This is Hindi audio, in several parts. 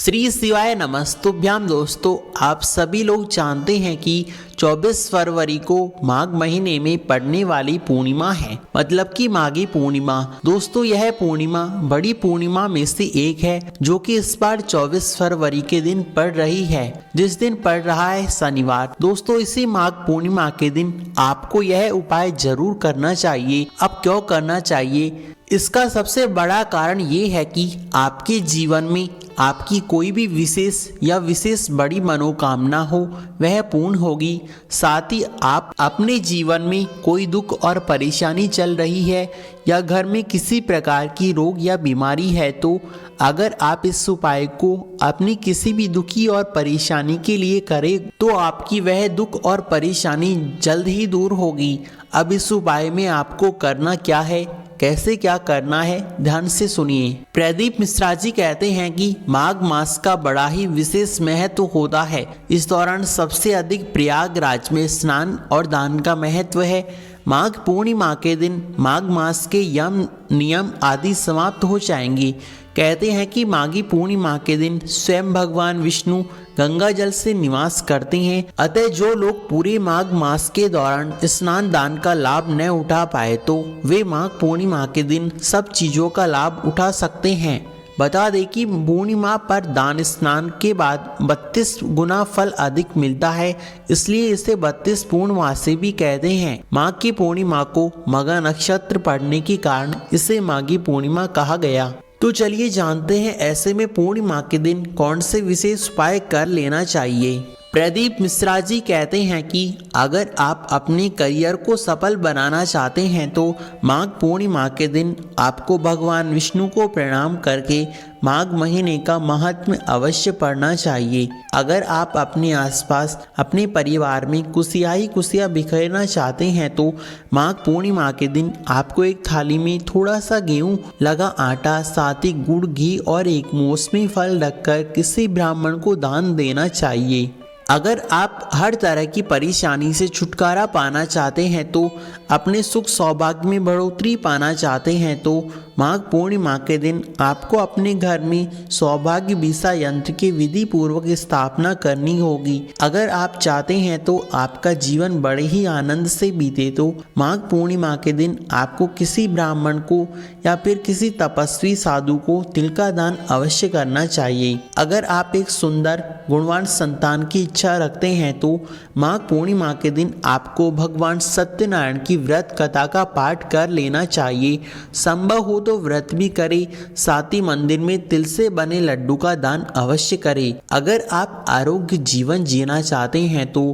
श्री शिवाय नमस्तुभ्याम। दोस्तों, आप सभी लोग जानते हैं कि 24 फरवरी को माघ महीने में पड़ने वाली पूर्णिमा है, मतलब कि माघी पूर्णिमा। दोस्तों, यह पूर्णिमा बड़ी पूर्णिमा में से एक है जो कि इस बार 24 फरवरी के दिन पड़ रही है, जिस दिन पड़ रहा है शनिवार। दोस्तों, इसी माघ पूर्णिमा के दिन आपको यह उपाय जरूर करना चाहिए। अब क्यों करना चाहिए? इसका सबसे बड़ा कारण ये है कि आपके जीवन में आपकी कोई भी विशेष बड़ी मनोकामना हो वह पूर्ण होगी। साथ ही आप अपने जीवन में कोई दुख और परेशानी चल रही है या घर में किसी प्रकार की रोग या बीमारी है, तो अगर आप इस उपाय को अपनी किसी भी दुखी और परेशानी के लिए करें तो आपकी वह दुख और परेशानी जल्द ही दूर होगी। अब इस उपाय में आपको करना क्या है, कैसे क्या करना है, ध्यान से सुनिए। प्रदीप मिश्रा जी कहते हैं कि माघ मास का बड़ा ही विशेष महत्व होता है। इस दौरान सबसे अधिक प्रयागराज में स्नान और दान का महत्व है। माघ पूर्णिमा के दिन माघ मास के यम नियम आदि समाप्त हो जाएंगे। कहते हैं कि माघी पूर्णिमा के दिन स्वयं भगवान विष्णु गंगा जल से निवास करते हैं। अतः जो लोग पूरे माघ मास के दौरान स्नान दान का लाभ न उठा पाए तो वे माघ पूर्णिमा के दिन सब चीजों का लाभ उठा सकते हैं। बता दें कि पूर्णिमा पर दान स्नान के बाद 32 गुना फल अधिक मिलता है, इसलिए इसे 32 पूर्णमासी भी कहते हैं। माघ की पूर्णिमा को मघा नक्षत्र पड़ने के कारण इसे माघी पूर्णिमा कहा गया। तो चलिए जानते हैं ऐसे में पूर्णिमा के दिन कौन से विशेष उपाय कर लेना चाहिए। प्रदीप मिश्रा जी कहते हैं कि अगर आप अपने करियर को सफल बनाना चाहते हैं तो माघ पूर्णिमा के दिन आपको भगवान विष्णु को प्रणाम करके माघ महीने का महात्म्य अवश्य पढ़ना चाहिए। अगर आप अपने आसपास अपने परिवार में खुशियाँ बिखेरना चाहते हैं तो माघ पूर्णिमा के दिन आपको एक थाली में थोड़ा सा गेहूं लगा आटा, साथ ही गुड़, घी और एक मौसमी फल रखकर किसी ब्राह्मण को दान देना चाहिए। अगर आप हर तरह की परेशानी से छुटकारा पाना चाहते हैं तो अपने सुख सौभाग्य में बढ़ोतरी पाना चाहते हैं तो माघ पूर्णिमा के दिन आपको अपने घर में सौभाग्य बीसा यंत्र की विधि पूर्वक स्थापना करनी होगी। अगर आप चाहते हैं तो आपका जीवन बड़े ही आनंद से बीते तो माघ पूर्णिमा के दिन आपको किसी ब्राह्मण को या फिर किसी तपस्वी साधु को तिल का दान अवश्य करना चाहिए। अगर आप एक सुंदर गुणवान संतान की इच्छा रखते हैं तो माघ पूर्णिमा के दिन आपको भगवान सत्यनारायण की व्रत कथा का पाठ कर लेना चाहिए। संभव हो तो व्रत भी करें, साथ ही मंदिर में तिल से बने लड्डू का दान अवश्य करें। अगर आप आरोग्य जीवन जीना चाहते हैं तो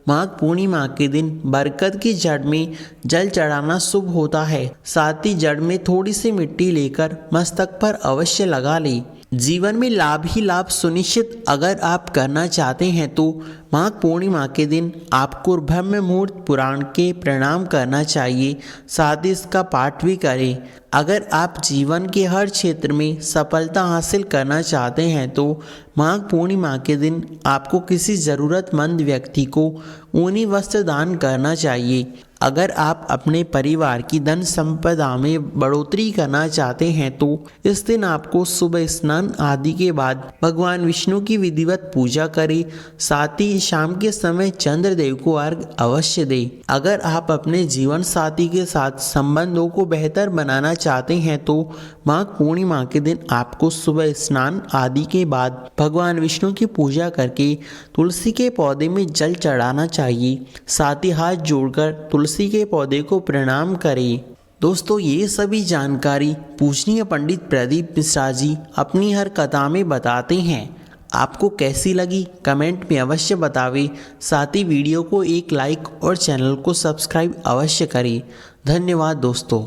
माघ पूर्णिमा के दिन बरगद की जड़ में जल चढ़ाना शुभ होता है। साथ ही जड़ में थोड़ी सी मिट्टी लेकर मस्तक पर अवश्य लगा लें। जीवन में लाभ ही लाभ सुनिश्चित अगर आप करना चाहते हैं तो माघ पूर्णिमा के दिन आपको ब्रह्म मुहूर्त पुराण के प्रणाम करना चाहिए, साथ ही इसका पाठ भी करें। अगर आप जीवन के हर क्षेत्र में सफलता हासिल करना चाहते हैं तो माघ पूर्णिमा के दिन आपको किसी ज़रूरतमंद व्यक्ति को ऊनी वस्त्र दान करना चाहिए। अगर आप अपने परिवार की धन संपदा में बढ़ोतरी करना चाहते हैं तो इस दिन आपको सुबह स्नान आदि के बाद भगवान विष्णु की विधिवत पूजा करें, साथ ही शाम के समय चंद्रदेव को अर्घ अवश्य दें। अगर आप अपने जीवन साथी के साथ संबंधों को बेहतर बनाना चाहते हैं तो माघ पूर्णिमा के दिन आपको सुबह स्नान आदि के बाद भगवान विष्णु की पूजा करके तुलसी के पौधे में जल चढ़ाना चाहिए। साथ ही हाथ जोड़कर तुलसी के पौधे को प्रणाम करें। दोस्तों, ये सभी जानकारी पूजनीय पंडित प्रदीप मिश्रा जी अपनी हर कथा में बताते हैं। आपको कैसी लगी कमेंट में अवश्य बतावें। साथ ही वीडियो को एक लाइक और चैनल को सब्सक्राइब अवश्य करें। धन्यवाद दोस्तों।